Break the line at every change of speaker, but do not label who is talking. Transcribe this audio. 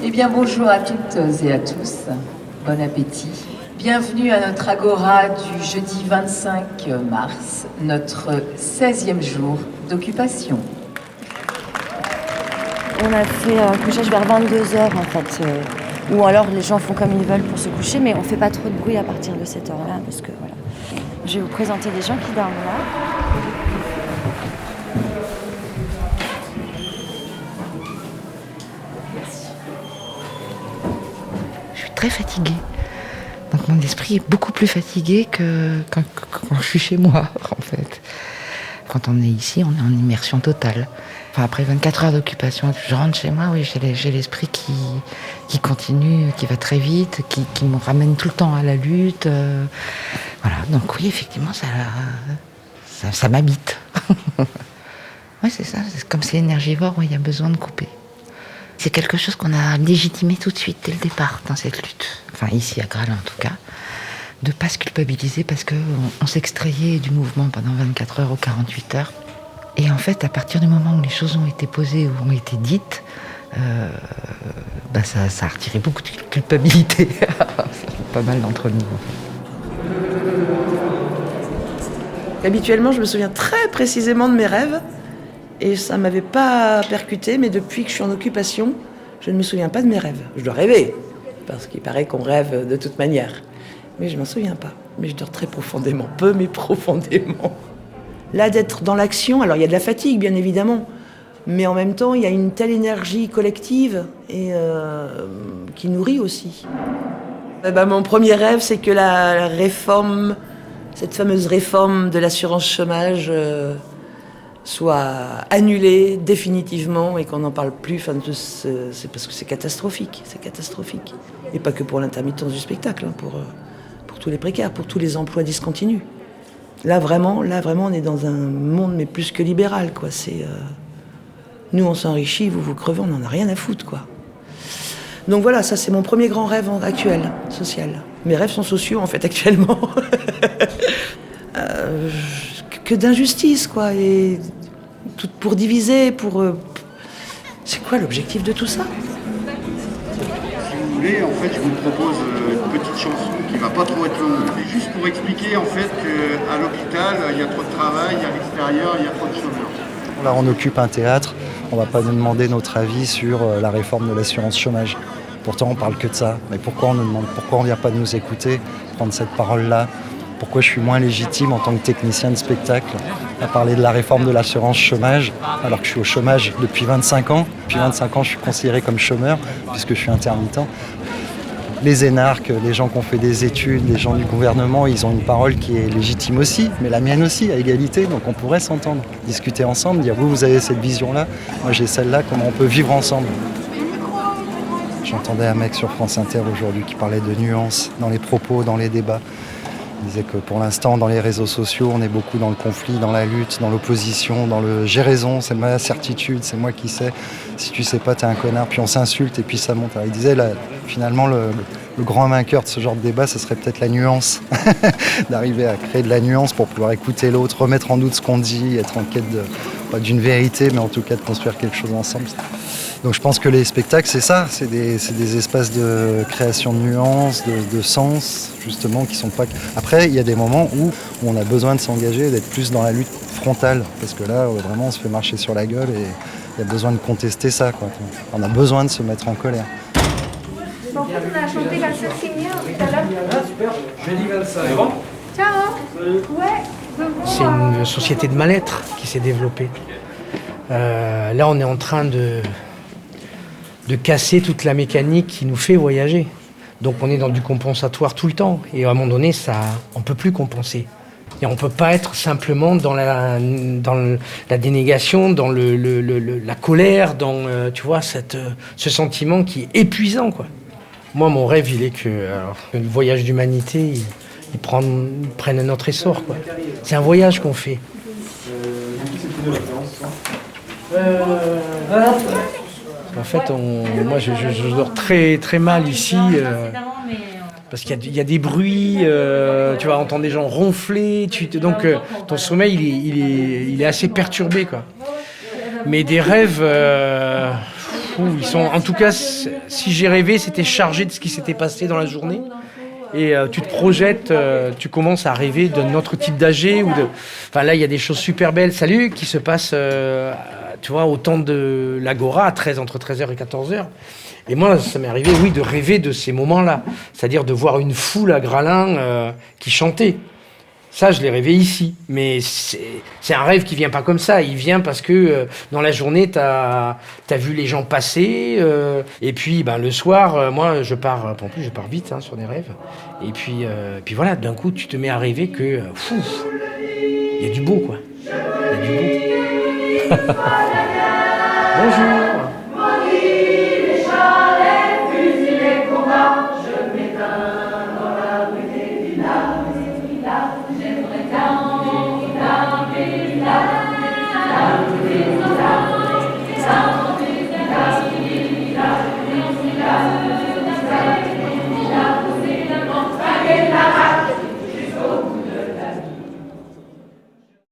Eh bien, bonjour à toutes et à tous. Bon appétit. Bienvenue à notre agora du jeudi 25 mars, notre 16e jour d'occupation.
On a fait un couchage vers 22h en fait, ou alors les gens font comme ils veulent pour se coucher, mais on fait pas trop de bruit à partir de cette heure-là, parce que voilà. Je vais vous présenter des gens qui dorment là.
Je suis très fatiguée. Donc mon esprit est beaucoup plus fatigué que quand je suis chez moi, en fait. Quand on est ici, on est en immersion totale. Enfin, après 24 heures d'occupation, je rentre chez moi, oui, j'ai l'esprit qui continue, qui va très vite, qui me ramène tout le temps à la lutte. Voilà, donc oui, effectivement, ça m'habite. Oui, c'est ça, c'est comme c'est énergivore, il y a besoin de couper. C'est quelque chose qu'on a légitimé tout de suite, dès le départ, dans cette lutte. Enfin, ici, à Gralle, en tout cas. De ne pas se culpabiliser parce qu'on s'extrayait du mouvement pendant 24 heures ou 48 heures. Et en fait, à partir du moment où les choses ont été posées ou ont été dites, ça a retiré beaucoup de culpabilité. Pas mal d'entre nous.
Habituellement, je me souviens très précisément de mes rêves. Et ça ne m'avait pas percuté, mais depuis que je suis en occupation, je ne me souviens pas de mes rêves. Je dois rêver, parce qu'il paraît qu'on rêve de toute manière. Mais je ne m'en souviens pas. Mais je dors très profondément, peu mais profondément. Là, d'être dans l'action, alors il y a de la fatigue, bien évidemment, mais en même temps, il y a une telle énergie collective et qui nourrit aussi. Mon premier rêve, c'est que la réforme, cette fameuse réforme de l'assurance chômage, soit annulée définitivement et qu'on n'en parle plus. Enfin, c'est parce que c'est catastrophique, Et pas que pour l'intermittence du spectacle, hein, pour tous les précaires, pour tous les emplois discontinus. Là vraiment, on est dans un monde mais plus que libéral, quoi. Nous on s'enrichit, vous crevez, on n'en a rien à foutre, quoi. Donc voilà, ça c'est mon premier grand rêve actuel, social. Mes rêves sont sociaux en fait actuellement. Que d'injustice, quoi, et tout pour diviser, c'est quoi l'objectif de tout ça ?
Si vous voulez, en fait, je vous propose une petite chanson qui va pas trop être longue. C'est juste pour expliquer en fait qu'à l'hôpital, il y a trop de travail, à l'extérieur, il y a trop de chômeurs.
Là, on occupe un théâtre, on va pas nous demander notre avis sur la réforme de l'assurance chômage. Pourtant, on parle que de ça. Mais pourquoi on vient pas nous écouter, prendre cette parole-là ? Pourquoi je suis moins légitime en tant que technicien de spectacle à parler de la réforme de l'assurance chômage alors que je suis au chômage depuis 25 ans. Depuis 25 ans, je suis considéré comme chômeur puisque je suis intermittent. Les énarques, les gens qui ont fait des études, les gens du gouvernement, ils ont une parole qui est légitime aussi, mais la mienne aussi, à égalité. Donc on pourrait s'entendre, discuter ensemble, dire vous avez cette vision-là, moi j'ai celle-là, comment on peut vivre ensemble. J'entendais un mec sur France Inter aujourd'hui qui parlait de nuances dans les propos, dans les débats. Il disait que pour l'instant, dans les réseaux sociaux, on est beaucoup dans le conflit, dans la lutte, dans l'opposition, dans le « j'ai raison, c'est ma certitude, c'est moi qui sais, si tu sais pas, t'es un connard », puis on s'insulte et puis ça monte. Alors, il disait, là, finalement, le grand vainqueur de ce genre de débat, ce serait peut-être la nuance, d'arriver à créer de la nuance pour pouvoir écouter l'autre, remettre en doute ce qu'on dit, être en quête pas d'une vérité, mais en tout cas de construire quelque chose ensemble. Donc je pense que les spectacles, c'est ça, c'est des espaces de création de nuances, de sens, justement, qui sont pas... Après, il y a des moments où on a besoin de s'engager, d'être plus dans la lutte frontale, parce que là, vraiment, on se fait marcher sur la gueule et il y a besoin de contester ça, quoi. On a besoin de se mettre en colère.
Bon, on a chanté Valser Signé tout à l'heure.
Ah, super, jeudi 25. C'est bon ?
Ciao. Ouais.
C'est une société de mal-être qui s'est développée. Là, on est en train de casser toute la mécanique qui nous fait voyager. Donc on est dans du compensatoire tout le temps. Et à un moment donné, on ne peut plus compenser. Et on ne peut pas être simplement dans la dénégation, dans la colère, dans tu vois, ce sentiment qui est épuisant, quoi. Moi, mon rêve, il est que le voyage d'humanité, il prenne un autre essor, quoi. C'est un voyage qu'on fait. En fait, moi, je dors très, très mal ici, parce qu'il y a des bruits, tu vas entendre des gens ronfler, donc ton sommeil, il est assez perturbé, quoi. Mais des rêves, Ils sont, en tout cas, si j'ai rêvé, c'était chargé de ce qui s'était passé dans la journée. Et tu te projettes, tu commences à rêver d'un autre type d'âge Enfin là, il y a des choses super belles, qui se passent, tu vois, au temps de l'Agora, entre 13h et 14h. Et moi, ça m'est arrivé, oui, de rêver de ces moments-là. C'est-à-dire de voir une foule à Graslin qui chantait. Ça, je l'ai rêvé ici. Mais c'est un rêve qui vient pas comme ça. Il vient parce que dans la journée, t'as vu les gens passer. Et puis, le soir, moi, je pars. En plus, je pars vite sur des rêves. Et puis voilà, d'un coup, tu te mets à rêver que, il y a du beau, quoi. Il y a du beau. Bonjour.